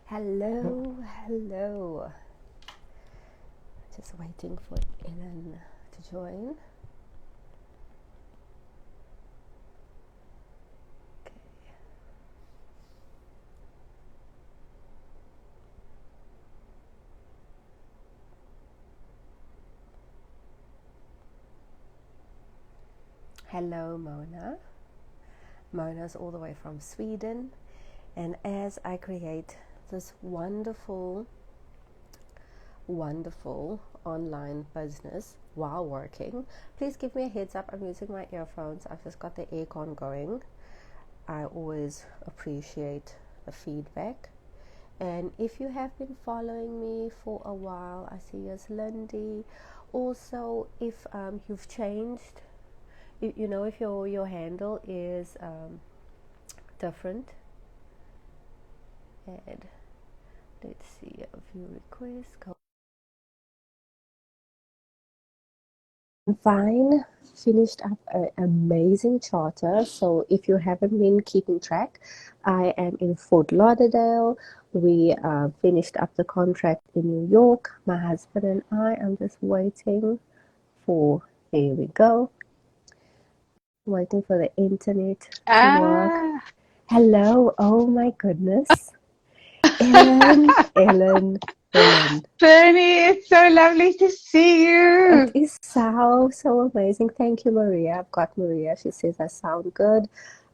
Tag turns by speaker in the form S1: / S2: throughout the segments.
S1: Hello, hello. Just waiting for Ellen to join. Okay. Hello, Mona. Mona's all the way from Sweden, and as I create this wonderful online business while working, please give me a heads up. I'm using my earphones. I've just got the aircon going. I always appreciate the feedback. And if you have been following me for a while, I see you as Lindy. Also, if you've changed, you know, if your handle is different, and let's see a few requests. Fine, finished up an amazing charter. So if you haven't been keeping track, I am in Fort Lauderdale. We finished up the contract in New York. My husband and I am just waiting for, there we go, waiting for the internet to work. Hello, oh my goodness. Ellen.
S2: Bernie, it's so lovely to see you.
S1: It is so amazing. Thank you, Maria. I've got Maria. She says I sound good.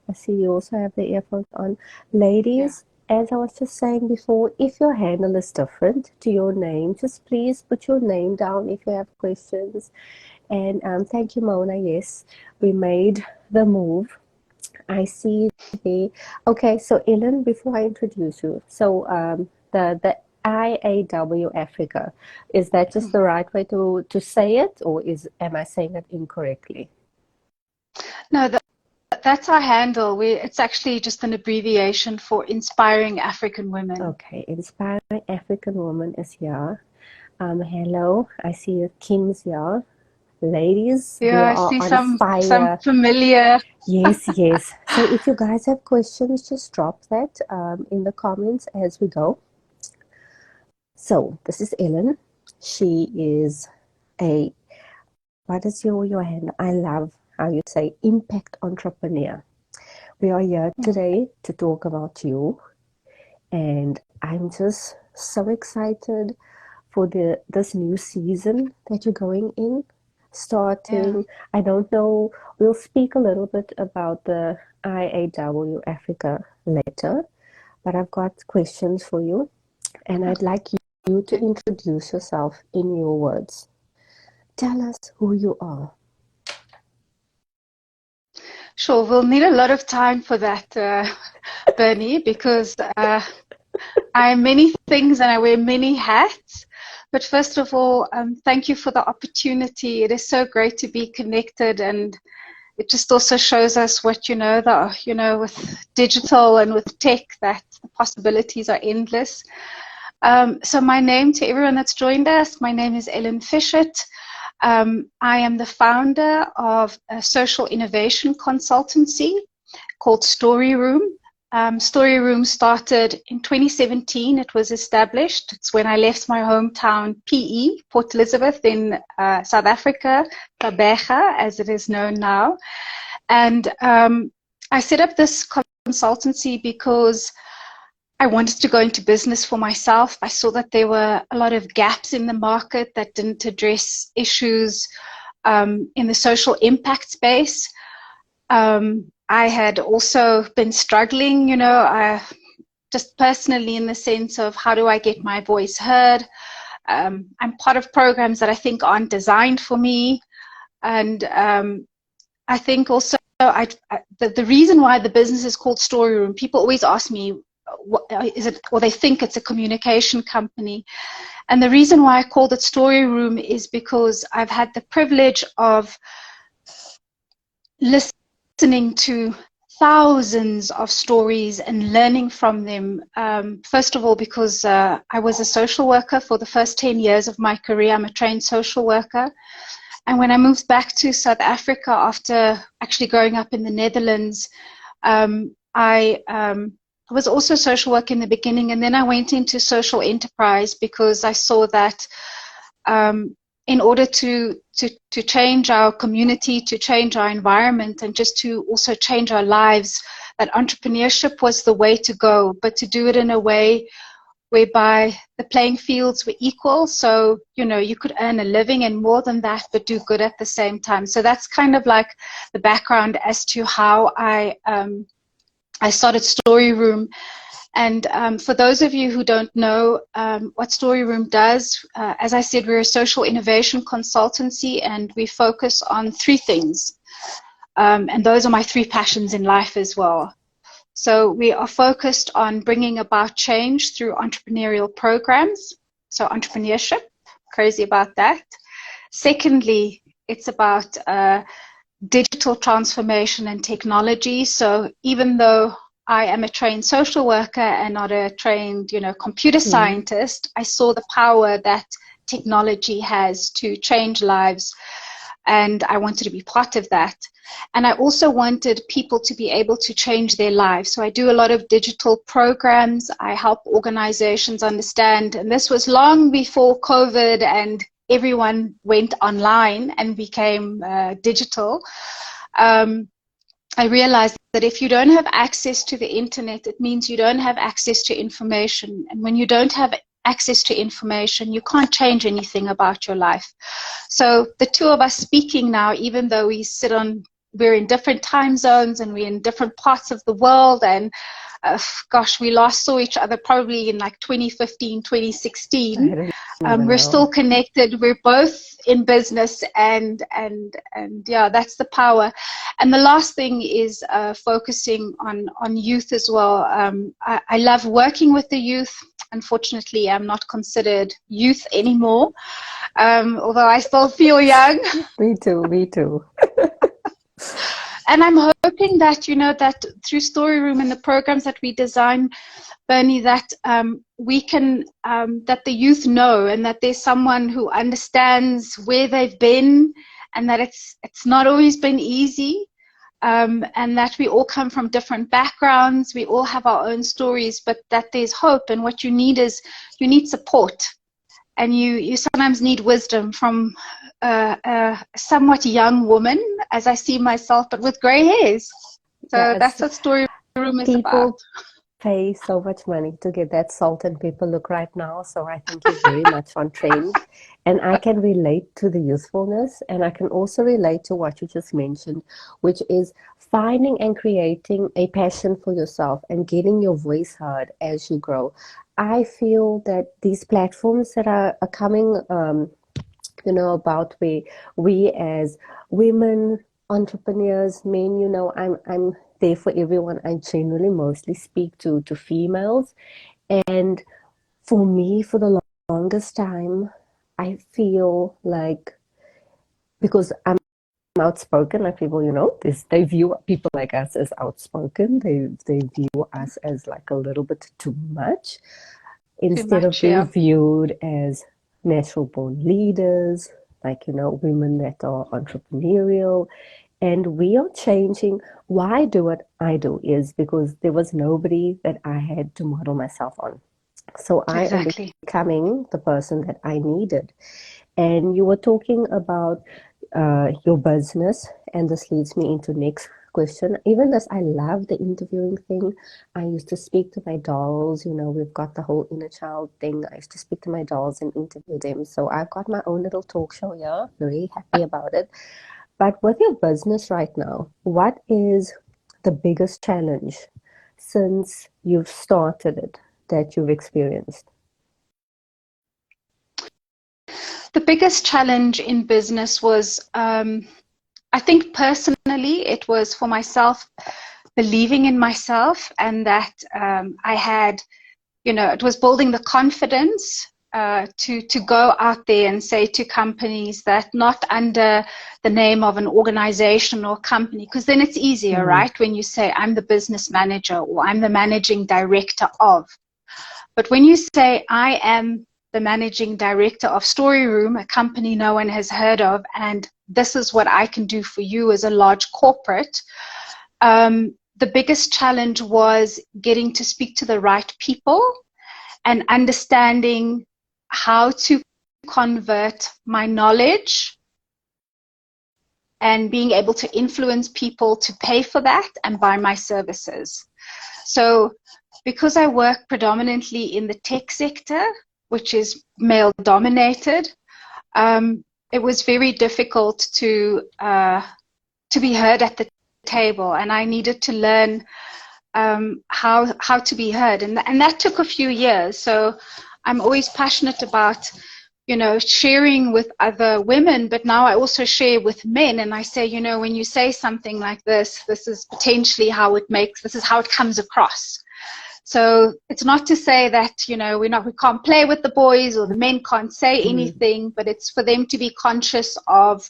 S1: I see you also have the earphones on. Ladies, as I was just saying before, if your handle is different to your name, just please put your name down if you have questions. And thank you, Mona. Yes, we made the move. I see the okay. So Ellen, before I introduce you, so the IAW Africa, is that just the right way to say it, or am I saying it incorrectly?
S2: No, that's our handle. It's actually just an abbreviation for Inspiring African Women.
S1: Okay, Inspiring African Woman is here. Hello, I see you, Kim's here. Ladies, we
S2: Yeah, I
S1: are
S2: see
S1: on
S2: some
S1: fire.
S2: familiar.
S1: Yes. So if you guys have questions, just drop that in the comments as we go. So this is Ellen. She is what is your hand? I love how you say impact entrepreneur. We are here today to talk about you, and I'm just so excited for this new season that you're going in, starting. I don't know, we'll speak a little bit about the IAW Africa later, but I've got questions for you, and I'd like you to introduce yourself in your words. Tell us who you are.
S2: Sure, we'll need a lot of time for that, Bernie, because I am many things and I wear many hats. But first of all, thank you for the opportunity. It is so great to be connected, and it just also shows us what with digital and with tech, that the possibilities are endless. So my name, to everyone that's joined us, my name is Ellen Fischert. I am the founder of a social innovation consultancy called Story Room. Story Room started in 2017. It was established. It's when I left my hometown, PE, Port Elizabeth in South Africa, Gqeberha, as it is known now. And I set up this consultancy because I wanted to go into business for myself. I saw that there were a lot of gaps in the market that didn't address issues in the social impact space. I had also been struggling, just personally, in the sense of how do I get my voice heard. I'm part of programs that I think aren't designed for me. And I think also the reason why the business is called Story Room, people always ask me, what is it, or they think it's a communication company. And the reason why I called it Story Room is because I've had the privilege of listening to thousands of stories and learning from them. First of all, because I was a social worker for the first 10 years of my career. I'm a trained social worker. And when I moved back to South Africa after actually growing up in the Netherlands, I was also social work in the beginning, and then I went into social enterprise because I saw that in order to change our community, to change our environment, and just to also change our lives, that entrepreneurship was the way to go, but to do it in a way whereby the playing fields were equal. So, you know, you could earn a living and more than that, but do good at the same time. So that's kind of like the background as to how I started Story Room. And for those of you who don't know what Story Room does, as I said, we're a social innovation consultancy, and we focus on three things. And those are my three passions in life as well. So we are focused on bringing about change through entrepreneurial programs. So entrepreneurship, crazy about that. Secondly, it's about digital transformation and technology. So even though I am a trained social worker and not a trained, you know, computer scientist, I saw the power that technology has to change lives, and I wanted to be part of that. And I also wanted people to be able to change their lives. So I do a lot of digital programs. I help organizations understand, and this was long before COVID and everyone went online and became digital. I realized that if you don't have access to the internet, it means you don't have access to information. And when you don't have access to information, you can't change anything about your life. So the two of us speaking now, even though we're in different time zones and we're in different parts of the world, and gosh, we last saw each other probably in like 2015, 2016. We're still connected. We're both in business, and yeah, that's the power. And the last thing is focusing on youth as well. I love working with the youth. Unfortunately, I'm not considered youth anymore, although I still feel young.
S1: Me too.
S2: And I'm hoping that, you know, that through Story Room and the programs that we design, Bernie, that we can, that the youth know, and that there's someone who understands where they've been, and that it's not always been easy, and that we all come from different backgrounds, we all have our own stories, but that there's hope. And what you need is, you need support, and you sometimes need wisdom from a somewhat young woman, as I see myself, but with gray hairs. So that's what Story Room is about.
S1: Pay so much money to get that salt and pepper look right now, so I think you're very much on trend. And I can relate to the youthfulness, and I can also relate to what you just mentioned, which is finding and creating a passion for yourself and getting your voice heard as you grow. I feel that these platforms that are coming, you know, about where we as women, entrepreneurs, men, you know, I'm there for everyone. I generally mostly speak to females. And for me, for the longest time, I feel like, because I'm outspoken, like people, you know, they view people like us as outspoken. They view us as like a little bit too much, instead of being viewed as natural born leaders, like, you know, women that are entrepreneurial. And we are changing. Why I do what I do is because there was nobody that I had to model myself on. So I am becoming the person that I needed. And you were talking about your business, and this leads me into next question. Even as I love the interviewing thing, I used to speak to my dolls. You know, we've got the whole inner child thing. I used to speak to my dolls and interview them. So I've got my own little talk show here. Very happy about it. But with your business right now, what is the biggest challenge since you've started it that you've experienced?
S2: The biggest challenge in business was, I think personally, it was for myself, believing in myself, and that I had, you know, it was building the confidence to go out there and say to companies that not under the name of an organization or company, because then it's easier, right? When you say, I'm the business manager or I'm the managing director of. But when you say, I am the managing director of Story Room, a company no one has heard of, and this is what I can do for you as a large corporate, the biggest challenge was getting to speak to the right people and understanding how to convert my knowledge and being able to influence people to pay for that and buy my services. So because I work predominantly in the tech sector, which is male dominated, it was very difficult to be heard at the table, and I needed to learn how to be heard, and that took a few years. So I'm always passionate about, you know, sharing with other women, but now I also share with men, and I say, you know, when you say something like this is potentially how this is how it comes across. So it's not to say that, you know, we can't play with the boys or the men can't say anything, but it's for them to be conscious of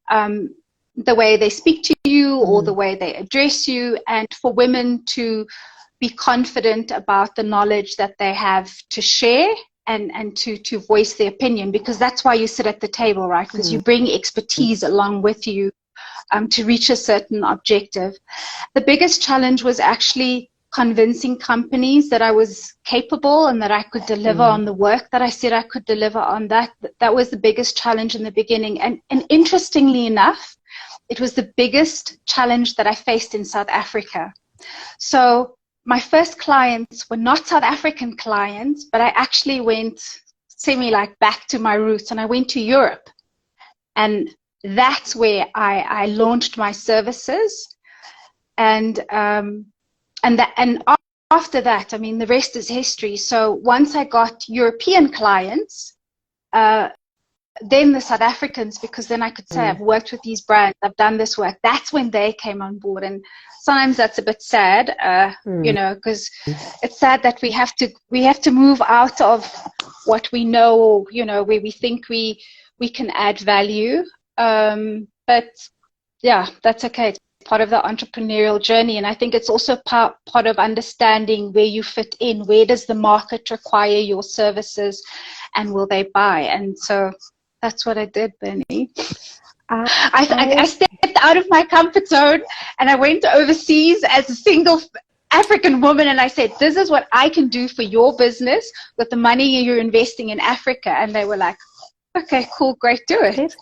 S2: the way they speak to you or the way they address you, and for women to be confident about the knowledge that they have to share and to voice their opinion, because that's why you sit at the table, right? Because you bring expertise along with you to reach a certain objective. The biggest challenge was actually convincing companies that I was capable and that I could deliver on the work that I said I could deliver on. That was the biggest challenge in the beginning. And interestingly enough, it was the biggest challenge that I faced in South Africa. So my first clients were not South African clients, but I actually went like back to my roots, and I went to Europe. And that's where I launched my services. And after that, I mean, the rest is history. So once I got European clients, then the South Africans, because then I could say I've worked with these brands, I've done this work. That's when they came on board. And sometimes that's a bit sad, you know, because it's sad that we have to move out of what we know, or, you know, where we think we can add value. But yeah, that's okay. It's part of the entrepreneurial journey. And I think it's also part of understanding where you fit in. Where does the market require your services, and will they buy? And so that's what I did, Bernie. I stepped out of my comfort zone, and I went overseas as a single African woman, and I said, this is what I can do for your business with the money you're investing in Africa. And they were like, okay, cool, great, do it.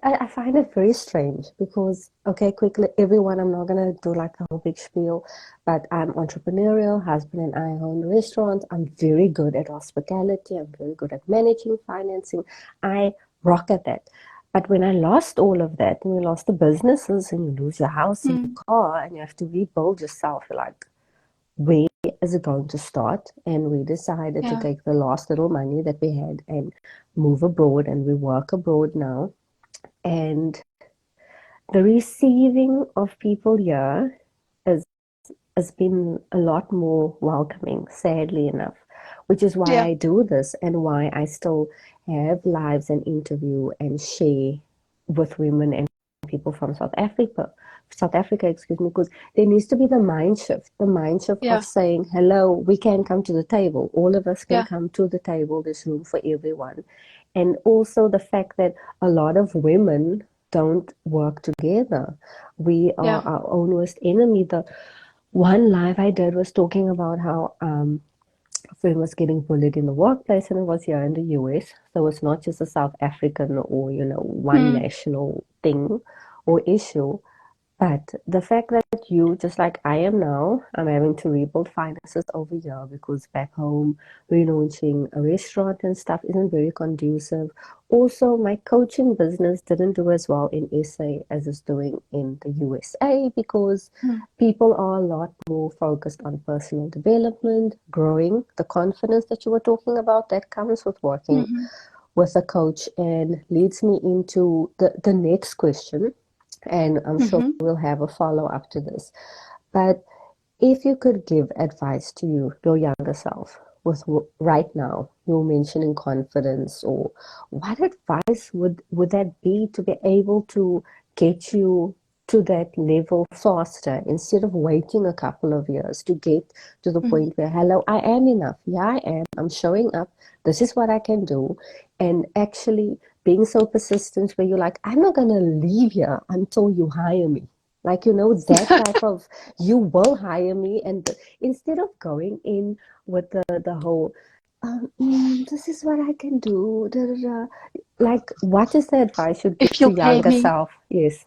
S1: I find it very strange because, okay, quickly, everyone, I'm not going to do like a whole big spiel, but I'm entrepreneurial, husband and I own restaurants. I'm very good at hospitality. I'm very good at managing, financing. I rock at that. But when I lost all of that, and you lost the businesses, and you lose your house and your car, and you have to rebuild yourself, you're like, where is it going to start? And we decided to take the last little money that we had and move abroad, and we work abroad now. And the receiving of people here has been a lot more welcoming, sadly enough, which is why I do this and why I still have lives and interview and share with women and people from South Africa, because there needs to be the mind shift of saying, hello, we can come to the table. All of us can come to the table. There's room for everyone. And also the fact that a lot of women don't work together. We are our own worst enemy. The one live I did was talking about how a friend was getting bullied in the workplace, and it was here in the US. So it's not just a South African or, you know, one national thing or issue. But the fact that you, just like I am now, I'm having to rebuild finances over here because back home, relaunching a restaurant and stuff isn't very conducive. Also, my coaching business didn't do as well in SA as it's doing in the USA because people are a lot more focused on personal development, growing, the confidence that you were talking about, that comes with working with a coach, and leads me into the next question. And I'm sure we'll have a follow-up to this. But if you could give advice to your younger self, with right now, you're mentioning confidence, or what advice would that be to be able to get you to that level faster instead of waiting a couple of years to get to the point where, hello, I am enough. Yeah, I am. I'm showing up. This is what I can do. And actually being so persistent where you're like, I'm not going to leave here until you hire me. Like, that type of, you will hire me. And instead of going in with the whole, this is what I can do. Da, da, da. Like, what is the advice you'd give
S2: If
S1: to
S2: you'll pay
S1: younger
S2: me.
S1: self? Yes.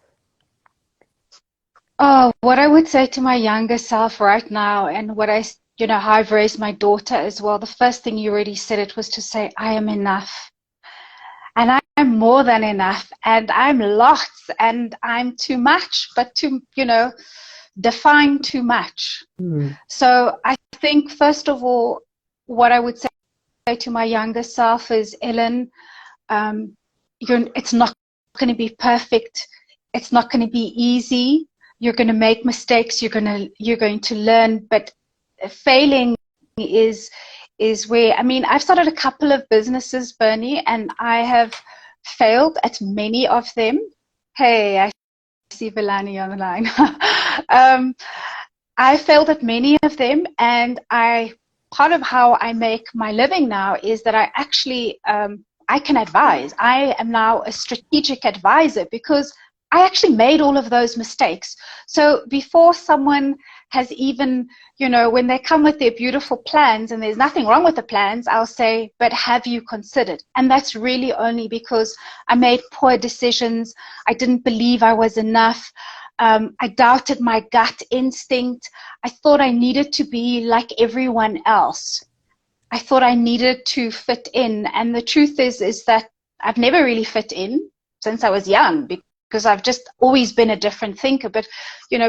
S2: Oh, what I would say to my younger self right now, and what how I've raised my daughter as well. The first thing you already said it was to say, I am enough. And I'm more than enough. And I'm lots. And I'm too much, but define too much.
S1: Mm.
S2: So I think, first of all, what I would say to my younger self is, Ellen, it's not going to be perfect. It's not going to be easy. You're going to make mistakes. You're going to learn. But failing is where, I mean, I've started a couple of businesses, Bernie, and I have failed at many of them. Hey, I see Villani on the line. I failed at many of them, and part of how I make my living now is that I actually I can advise. I am now a strategic advisor because I actually made all of those mistakes. So before someone has even, when they come with their beautiful plans, and there's nothing wrong with the plans, I'll say, but have you considered? And that's really only because I made poor decisions. I didn't believe I was enough. I doubted my gut instinct. I thought I needed to be like everyone else. I thought I needed to fit in. And the truth is that I've never really fit in since I was young, because I've just always been a different thinker. But,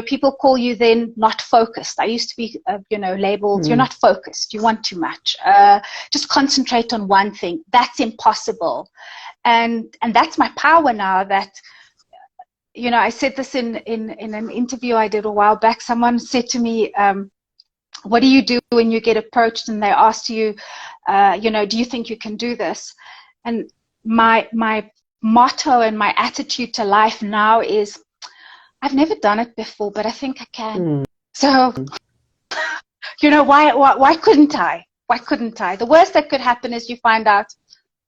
S2: people call you then not focused. I used to be, labeled, you're not focused. You want too much. Just concentrate on one thing. That's impossible. And that's my power now. That, I said this in an interview I did a while back. Someone said to me, what do you do when you get approached and they ask you, do you think you can do this? And my motto and my attitude to life now is, I've never done it before, but I think I can. So, why couldn't I? Why couldn't I? The worst that could happen is you find out,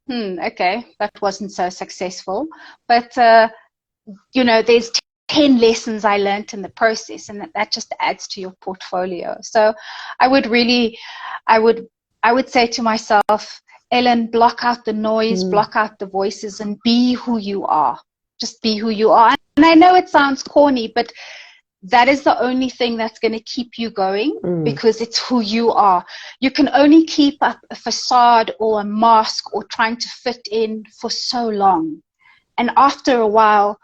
S2: okay, that wasn't so successful. But, there's 10 lessons I learned in the process, and that just adds to your portfolio. So I would say to myself, Ellen, block out the noise, block out the voices, and be who you are. Just be who you are. And I know it sounds corny, but that is the only thing that's going to keep you going, because it's who you are. You can only keep up a facade or a mask or trying to fit in for so long. And after a while,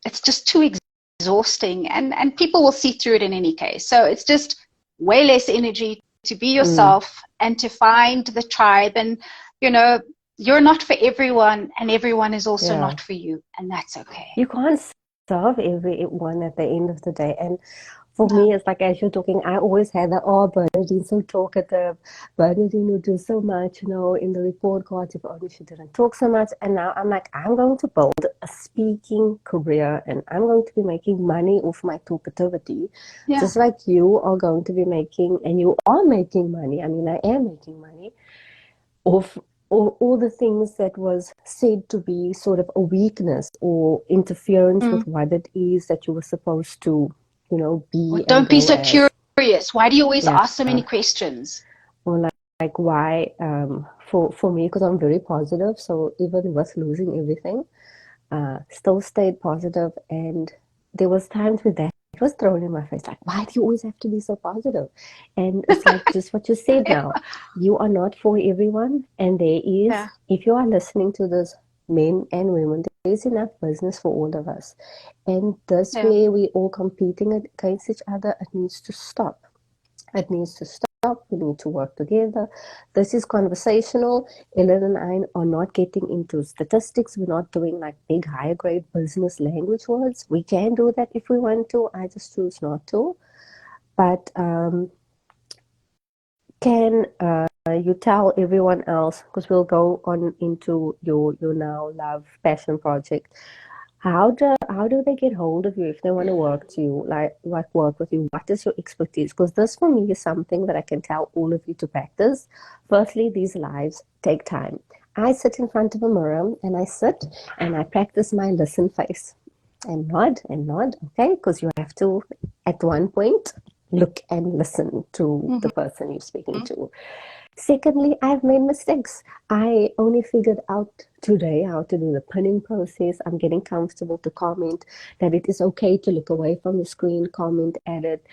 S2: it's just too exhausting, and people will see through it in any case. So it's just way less energy to be yourself and to find the tribe. And, you're not for everyone, and everyone is also not for you, and that's okay.
S1: You can't serve everyone at the end of the day. And for me, it's like, as you're talking, I always had that, Bernadine so talkative. Bernadine would do so much, in the report cards, if only she didn't talk so much. And now I'm like, I'm going to build a speaking career, and I'm going to be making money off my talkativity. Yeah. Just like you are going to be making, and you are making money. I mean, I am making money off all the things that was said to be sort of a weakness or interference with what it is that you were supposed to, be.
S2: Well, don't be so curious. Why do you always ask so many questions?
S1: Or like why, for me, because I'm very positive, so even with losing everything, still stayed positive. And there was times with that it was thrown in my face, like, why do you always have to be so positive? And it's like just what you said now. You are not for everyone, and there is, if you are listening to this, men and women, there is enough business for all of us. And this way we all competing against each other, it needs to stop. It needs to stop. We need to work together. This is conversational. Ellen and I are not getting into statistics. We're not doing like big higher grade business language words. We can do that if we want to. I just choose not to. But can you tell everyone else, because we'll go on into your now love passion project, how do they get hold of you if they want to work to you, like work with you? What is your expertise? Because this for me is something that I can tell all of you to practice. Firstly, these lives take time. I sit in front of a mirror and I sit and I practice my listen face. and nod, okay? Because you have to, at one point, look and listen to the person you're speaking to. Secondly, I've made mistakes. I only figured out today how to do the pinning process. I'm getting comfortable to comment, that it is okay to look away from the screen, comment, edit,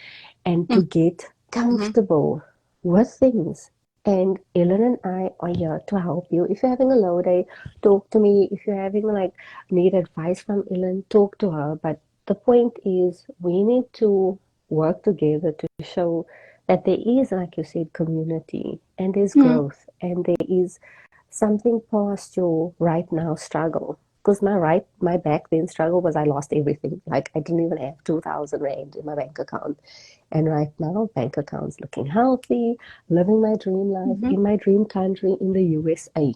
S1: and to get
S2: Mm-hmm.
S1: comfortable with things. And Ellen and I are here to help you. If you're having a low day, talk to me. If you're having need advice from Ellen, talk to her. But the point is, we need to work together to show that there is, like you said, community, and there's growth, and there is something past your right now struggle. Because my back then struggle was I lost everything. Like I didn't even have 2,000 rand in my bank account. And right now, bank account's looking healthy, living my dream life
S2: Mm-hmm.
S1: in my dream country in the USA.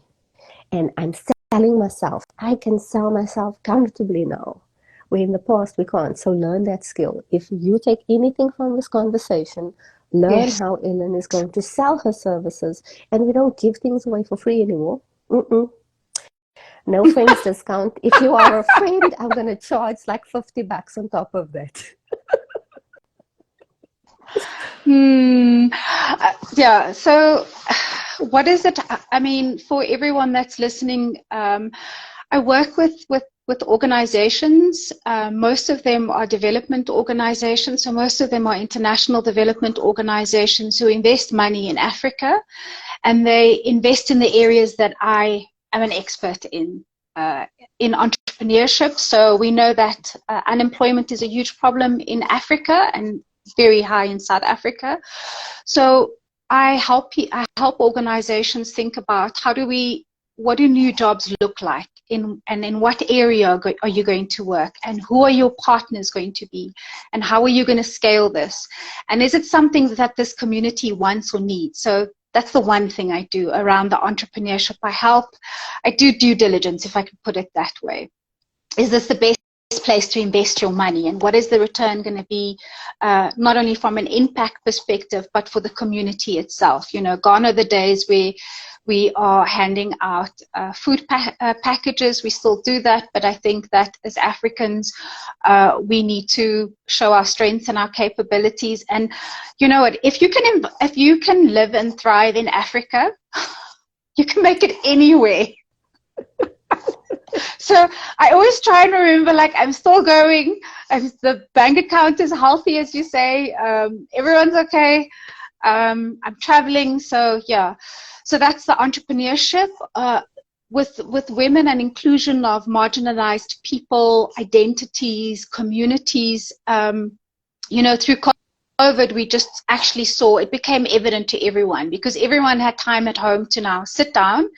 S1: And I'm selling myself. I can sell myself comfortably now, where in the past we can't. So learn that skill. If you take anything from this conversation, learn
S2: Yes.
S1: how Ellen is going to sell her services. And we don't give things away for free anymore. Mm-mm. No friends discount. If you are a friend, I'm going to charge like $50 on top of that.
S2: Yeah. So, what is it? I mean, for everyone that's listening, I work with organizations. Most of them are development organizations. So most of them are international development organizations who invest money in Africa, and they invest in the areas that I am an expert in entrepreneurship. So we know that unemployment is a huge problem in Africa and very high in South Africa. So I help organizations think about what do new jobs look like, and in what area are you going to work, and who are your partners going to be, and how are you going to scale this, and is it something that this community wants or needs? So that's the one thing I do around the entrepreneurship. I do due diligence, if I could put it that way. Is this the best place to invest your money, and what is the return going to be, not only from an impact perspective but for the community itself? Gone are the days where we are handing out food packages. We still do that, but I think that as Africans, we need to show our strengths and our capabilities. And you know what, if you can live and thrive in Africa, you can make it anywhere. So I always try and remember, like, I'm still going. The bank account is healthy, as you say. Everyone's okay. I'm traveling. So yeah. So that's the entrepreneurship with women and inclusion of marginalized people, identities, communities. Through COVID, we just actually saw it became evident to everyone, because everyone had time at home to now sit down,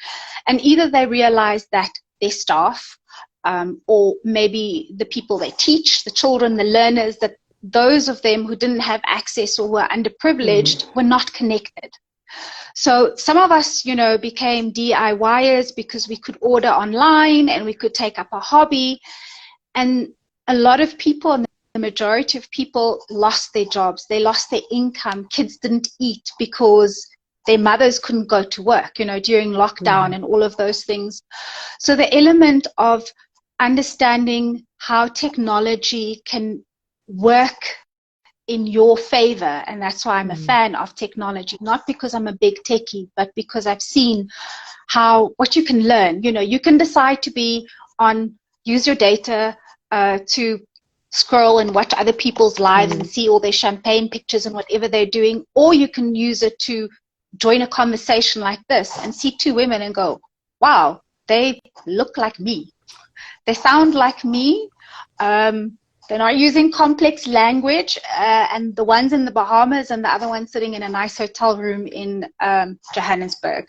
S2: and either they realized that their staff, or maybe the people they teach, the children, the learners, that those of them who didn't have access or were underprivileged were not connected. So some of us, became DIYers because we could order online and we could take up a hobby. And a lot of people, and the majority of people, lost their jobs. They lost their income. Kids didn't eat because their mothers couldn't go to work, during lockdown and all of those things. So the element of understanding how technology can work in your favor, and that's why I'm a fan of technology, not because I'm a big techie, but because I've seen what you can learn. You can decide to use your data to scroll and watch other people's lives and see all their champagne pictures and whatever they're doing, or you can use it to join a conversation like this and see two women and go, wow, they look like me. They sound like me. They're not using complex language. And the one's in the Bahamas and the other one's sitting in a nice hotel room in Johannesburg.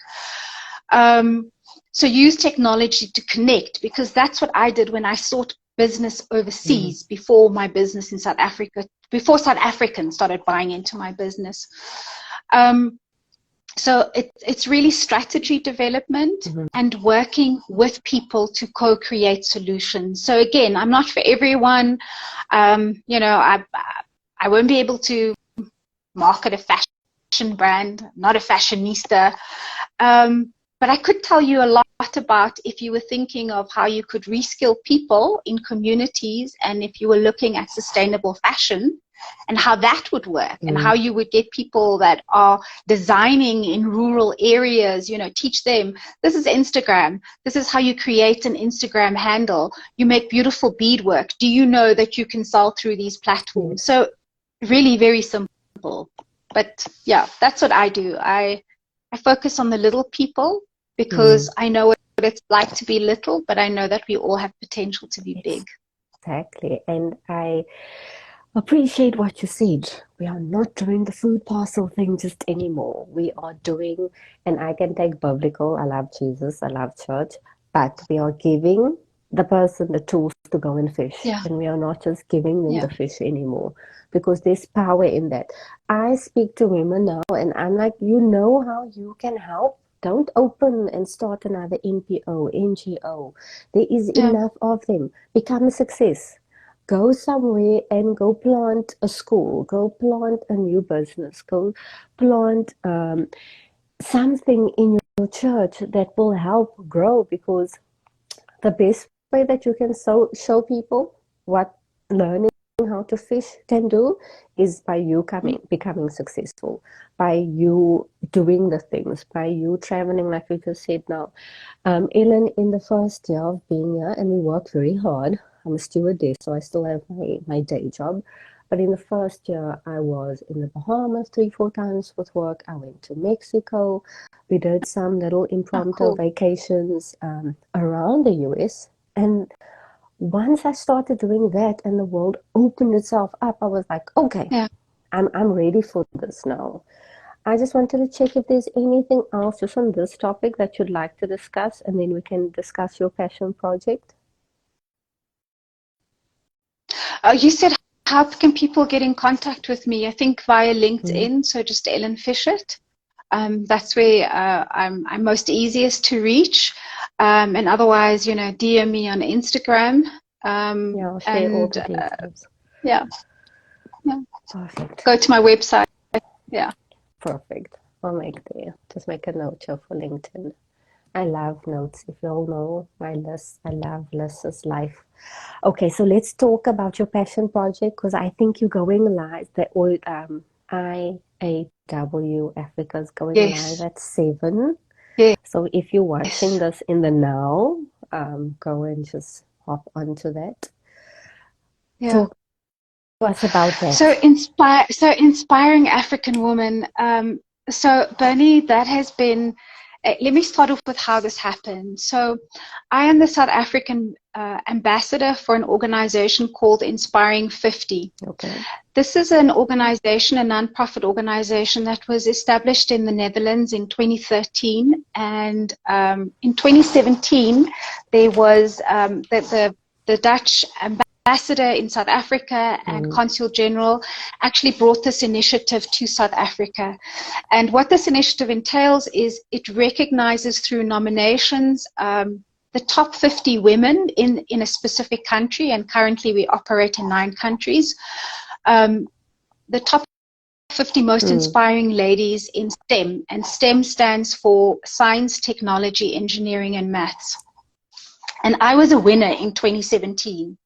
S2: So use technology to connect, because that's what I did when I sought business overseas before my business in South Africa, before South Africans started buying into my business. So it's really strategy development and working with people to co-create solutions. So again, I'm not for everyone. I won't be able to market a fashion brand, not a fashionista. but I could tell you a lot about if you were thinking of how you could reskill people in communities, and if you were looking at sustainable fashion and how that would work, and how you would get people that are designing in rural areas, you know, teach them, this is Instagram, this is how you create an Instagram handle, you make beautiful beadwork, do you know that you can sell through these platforms? So really very simple. But yeah, that's what I do. I focus on the little people, because I know what it's like to be little, but I know that we all have potential to be big.
S1: Exactly. And I appreciate what you said. We are not doing the food parcel thing just anymore. We are doing, and I can take biblical, I love Jesus, I love church, but we are giving the person the tools to go and fish.
S2: Yeah.
S1: And we are not just giving them the fish anymore, because there's power in that. I speak to women now and I'm like, you know how you can help? Don't open and start another NPO, NGO. There is enough of them. Become a success. Go somewhere and go plant a school, go plant a new business, go plant something in your church that will help grow, because the best way that you can show people what learning how to fish can do is by you becoming successful, by you doing the things, by you traveling, like we just said now. Ellen, in the first year of being here, and we work very hard. I'm a stewardess, so I still have my day job. But in the first year, I was in the Bahamas 3-4 times with work. I went to Mexico. We did some little impromptu vacations around the US. And once I started doing that and the world opened itself up, I was like, okay, I'm ready for this now. I just wanted to check if there's anything else just on this topic that you'd like to discuss, and then we can discuss your passion project.
S2: You said, how can people get in contact with me? I think via LinkedIn, so just Ellen Fishert. That's where I'm most easiest to reach. And otherwise, you know, DM me on Instagram.
S1: I'll share all the details.
S2: Yeah.
S1: Perfect.
S2: Go to my website. Yeah.
S1: Perfect. I'll just make a note here for LinkedIn. I love notes. If you all know my list, I love lists as life. Okay, so let's talk about your passion project, because I think you're going live. The IAW Africa's going live at 7. So if you're watching this in the now, go and just hop onto that. Talk to us about that.
S2: So inspiring African woman. So Bernie, that has been. Let me start off with how this happened. So I am the South African ambassador for an organization called Inspiring 50.
S1: Okay.
S2: This is an organization, a non-profit organization that was established in the Netherlands in 2013. And in 2017, there was the Dutch ambassador in South Africa and Consul General actually brought this initiative to South Africa. And what this initiative entails is it recognizes through nominations the top 50 women in a specific country, and currently we operate in 9 countries. The top 50 most inspiring ladies in STEM, and STEM stands for science, technology, engineering, and maths. And I was a winner in 2017.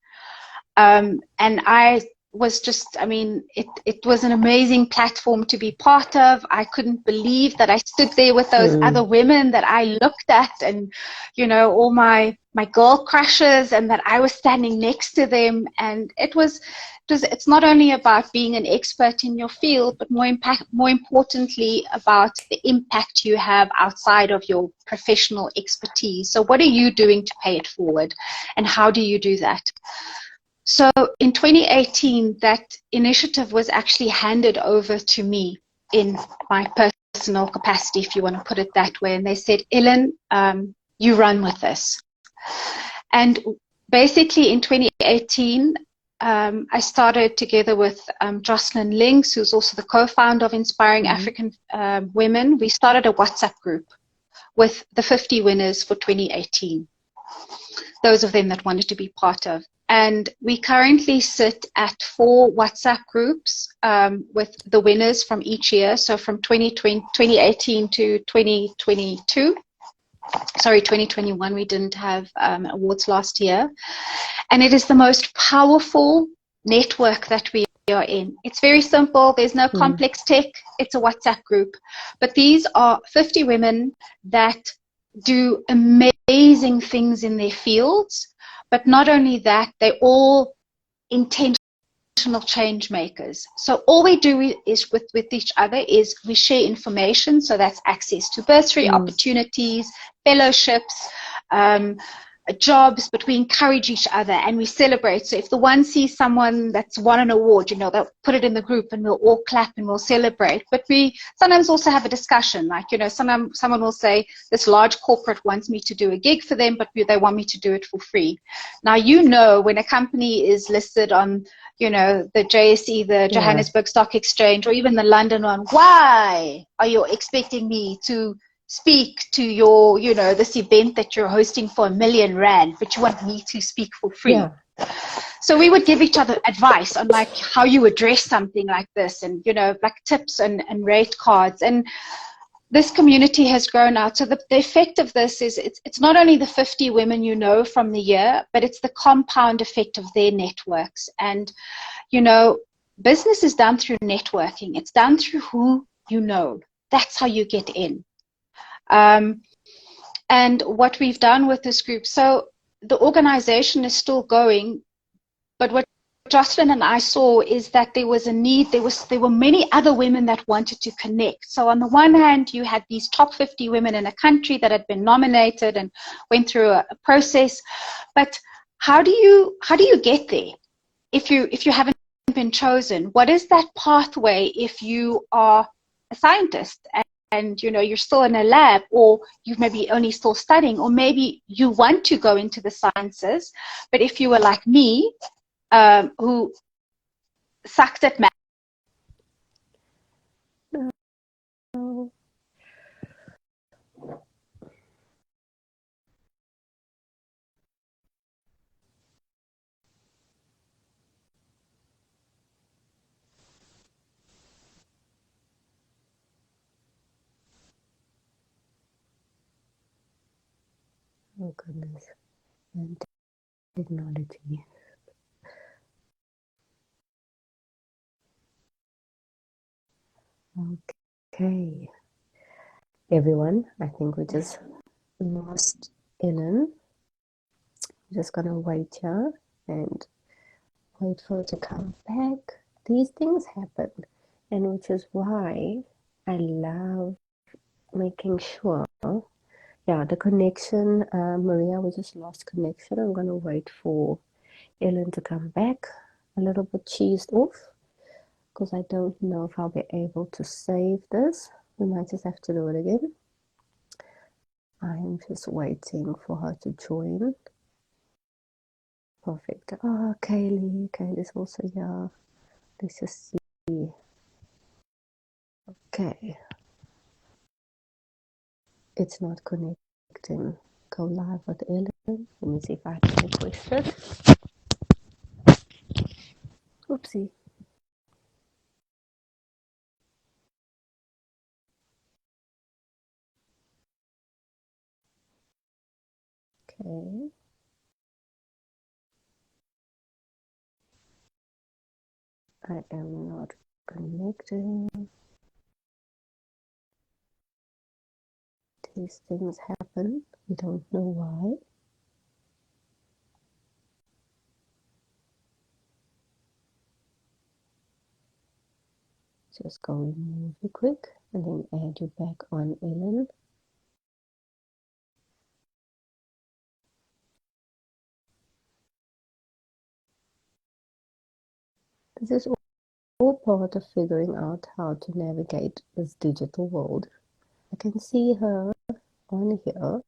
S2: And I was just, I mean, it was an amazing platform to be part of. I couldn't believe that I stood there with those other women that I looked at, and, you know, all my girl crushes, and that I was standing next to them. And it's not only about being an expert in your field, but more importantly about the impact you have outside of your professional expertise. So what are you doing to pay it forward, and how do you do that? So in 2018, that initiative was actually handed over to me in my personal capacity, if you want to put it that way. And they said, Ellen, you run with this. And basically in 2018, I started together with Jocelyn Links, who's also the co-founder of Inspiring African Women. We started a WhatsApp group with the 50 winners for 2018, those of them that wanted to be part of. And we currently sit at 4 WhatsApp groups with the winners from each year. So from 2018 to 2022. Sorry, 2021, we didn't have awards last year. And it is the most powerful network that we are in. It's very simple. There's no complex tech. It's a WhatsApp group. But these are 50 women that do amazing things in their fields. But not only that, they're all intentional change makers. So all we do is with each other is we share information. So that's access to bursary opportunities, fellowships, jobs, but we encourage each other and we celebrate. So if the one sees someone that's won an award, they'll put it in the group and we'll all clap and we'll celebrate. But we sometimes also have a discussion, like, sometimes someone will say, this large corporate wants me to do a gig for them, but they want me to do it for free. Now, when a company is listed on, the JSE, the Johannesburg Stock Exchange, or even the London one, why are you expecting me to speak to your, this event that you're hosting for R1 million, but you want me to speak for free? Yeah. So we would give each other advice on like how you address something like this, and like tips and rate cards. And this community has grown out. So the effect of this is it's not only the 50 women from the year, but it's the compound effect of their networks. And business is done through networking. It's done through who you know. That's how you get in. And what we've done with this group, so the organization is still going, but what Jocelyn and I saw is that there was a need. There were many other women that wanted to connect. So on the one hand, you had these top 50 women in a country that had been nominated and went through a process. But how do you get there if you haven't been chosen? What is that pathway if you are a scientist and you're still in a lab, or you maybe only still studying, or maybe you want to go into the sciences, but if you were like me, who sucked at math.
S1: No. Oh goodness. And technology. Okay. Everyone, I think we just lost Ellen. I'm just gonna wait here and wait for her to come back. These things happen, and which is why I love making sure. Yeah, the connection, Maria, we just lost connection. I'm gonna wait for Ellen to come back, a little bit cheesed off, because I don't know if I'll be able to save this. We might just have to do it again. I'm just waiting for her to join. Perfect. Oh, Kaylee's also here. Let's just see. Okay. It's not connecting. Go live with Ellen. Let me see if I can request it. Oopsie. Okay. I am not connecting. These things happen. We don't know why. Just go remove you quick and then add you back on, Ellen. This is all part of figuring out how to navigate this digital world. I can see her on here.